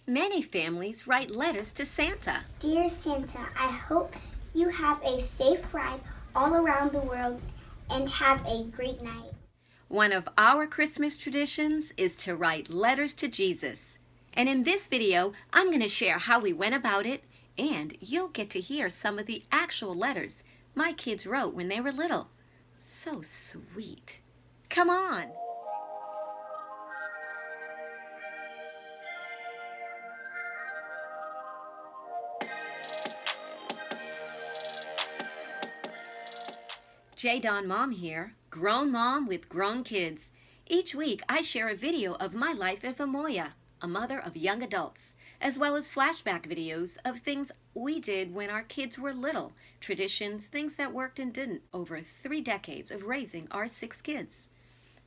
Many families write letters to Santa. Dear Santa, I hope you have a safe ride all around the world and have a great night. One of our Christmas traditions is to write letters to Jesus. And in this video, I'm going to share how we went about it, and you'll get to hear some of the actual letters my kids wrote when they were little. So sweet. Come on. J. Dawn Mom here, grown mom with grown kids. Each week I share a video of my life as a MOYA, a mother of young adults, as well as flashback videos of things we did when our kids were little, traditions, things that worked and didn't over 3 decades of raising our 6 kids.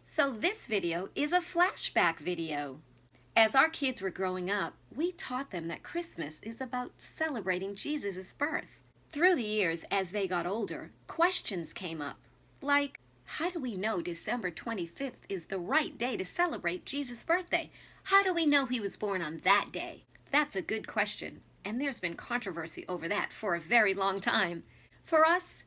So this video is a flashback video. As our kids were growing up, we taught them that Christmas is about celebrating Jesus' birth. Through the years, as they got older, questions came up, like, how do we know December 25th is the right day to celebrate Jesus' birthday? How do we know he was born on that day? That's a good question, and there's been controversy over that for a very long time. For us,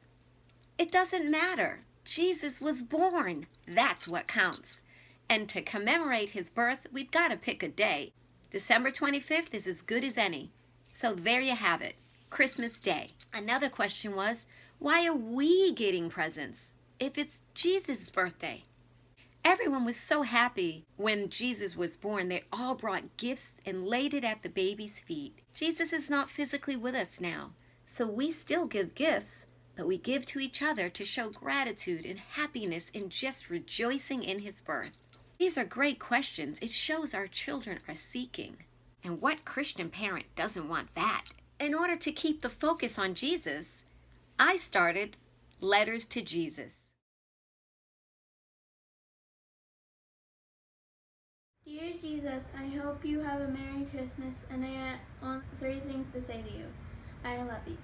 it doesn't matter. Jesus was born. That's what counts. And to commemorate his birth, we've got to pick a day. December 25th is as good as any. So there you have it. Christmas Day. Another question was, why are we getting presents if it's Jesus' birthday? Everyone was so happy when Jesus was born. They all brought gifts and laid it at the baby's feet. Jesus is not physically with us now, so we still give gifts, but we give to each other to show gratitude and happiness and just rejoicing in his birth. These are great questions. It shows our children are seeking. And what Christian parent doesn't want that? In order to keep the focus on Jesus, I started Letters to Jesus. Dear Jesus, I hope you have a Merry Christmas, and I want 3 things to say to you. I love you.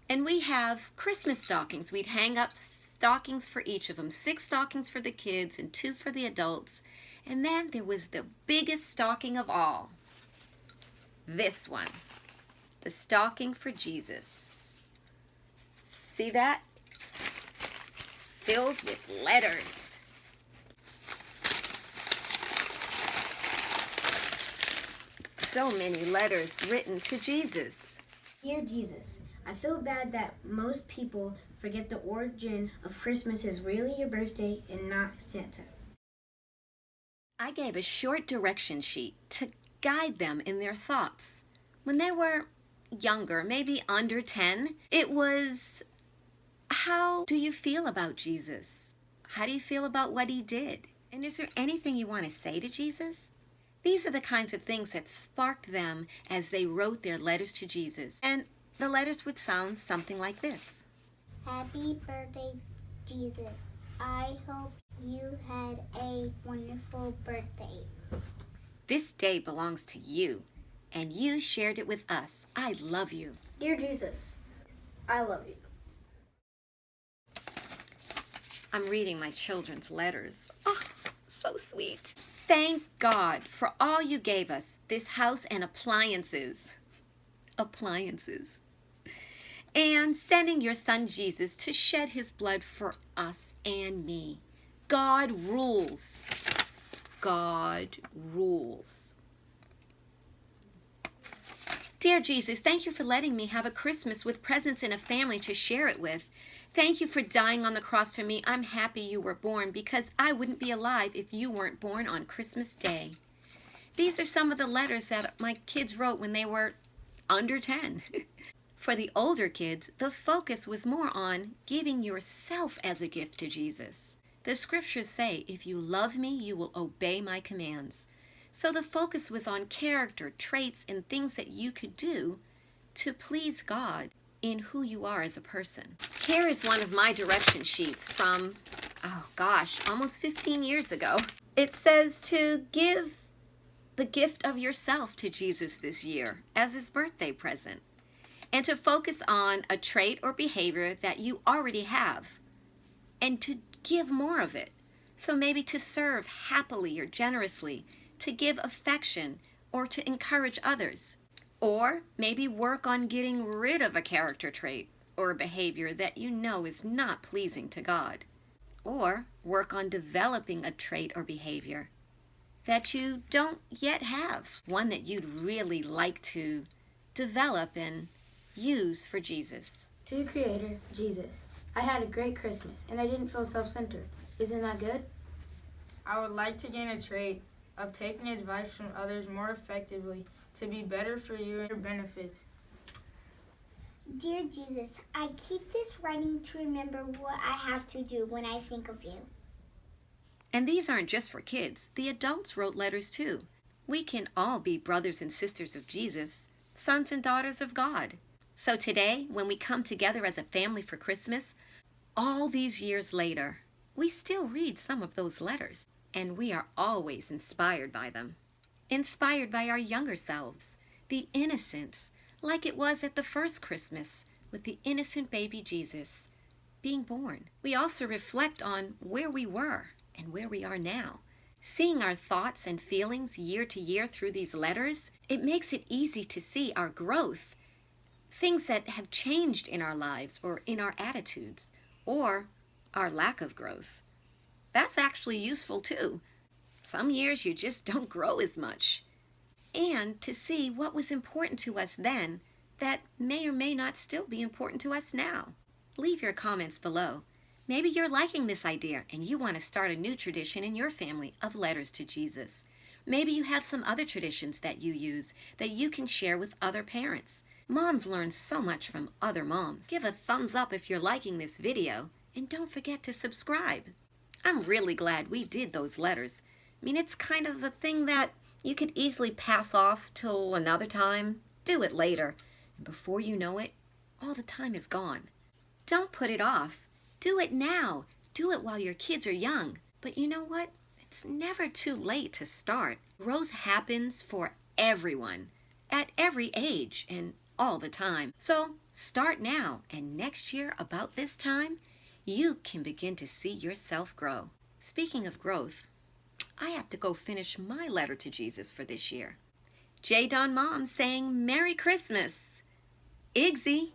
And we have Christmas stockings. We'd hang up stockings for each of them, 6 stockings for the kids and 2 for the adults. And then there was the biggest stocking of all. This one, the stocking for Jesus. See that? Filled with letters. So many letters written to Jesus. Dear Jesus, I feel bad that most people forget the origin of Christmas is really your birthday and not Santa. I gave a short direction sheet to guide them in their thoughts. When they were younger, maybe under 10, it was, how do you feel about Jesus? How do you feel about what he did? And is there anything you want to say to Jesus? These are the kinds of things that sparked them as they wrote their letters to Jesus. And the letters would sound something like this. Happy birthday, Jesus. I hope you had a wonderful birthday. This day belongs to you, and you shared it with us. I love you. Dear Jesus, I love you. I'm reading my children's letters. Oh, so sweet. Thank God for all you gave us, this house and appliances. Appliances. And sending your son Jesus to shed his blood for us and me. God rules. God rules. Dear Jesus, thank you for letting me have a Christmas with presents and a family to share it with. Thank you for dying on the cross for me. I'm happy you were born because I wouldn't be alive if you weren't born on Christmas Day. These are some of the letters that my kids wrote when they were under 10. For the older kids, the focus was more on giving yourself as a gift to Jesus. The scriptures say, if you love me, you will obey my commands. So the focus was on character, traits, and things that you could do to please God in who you are as a person. Here is one of my direction sheets from, almost 15 years ago. It says to give the gift of yourself to Jesus this year as his birthday present, and to focus on a trait or behavior that you already have, and to give more of it. So maybe to serve happily or generously, to give affection, or to encourage others. Or maybe work on getting rid of a character trait or a behavior that you know is not pleasing to God. Or work on developing a trait or behavior that you don't yet have, one that you'd really like to develop and use for Jesus. To the Creator, Jesus, I had a great Christmas and I didn't feel self-centered. Isn't that good? I would like to gain a trait of taking advice from others more effectively to be better for you and your benefits. Dear Jesus, I keep this writing to remember what I have to do when I think of you. And these aren't just for kids. The adults wrote letters too. We can all be brothers and sisters of Jesus, sons and daughters of God. So today, when we come together as a family for Christmas, all these years later, we still read some of those letters, and we are always inspired by them. Inspired by our younger selves, the innocence, like it was at the first Christmas with the innocent baby Jesus being born. We also reflect on where we were and where we are now. Seeing our thoughts and feelings year to year through these letters, it makes it easy to see our growth, things that have changed in our lives or in our attitudes, or our lack of growth. That's actually useful too. Some years you just don't grow as much. And to see what was important to us then that may or may not still be important to us now. Leave your comments below. Maybe you're liking this idea and you want to start a new tradition in your family of letters to Jesus. Maybe you have some other traditions that you use that you can share with other parents. Moms learn so much from other moms. Give a thumbs up if you're liking this video, and don't forget to subscribe. I'm really glad we did those letters. I mean, it's kind of a thing that you could easily pass off till another time. Do it later, and before you know it, all the time is gone. Don't put it off. Do it now. Do it while your kids are young. But you know what? It's never too late to start. Growth happens for everyone, at every age and all the time. So start now, and next year about this time, you can begin to see yourself grow. Speaking of growth, I have to go finish my letter to Jesus for this year. J. Don Mom saying Merry Christmas. Iggsy.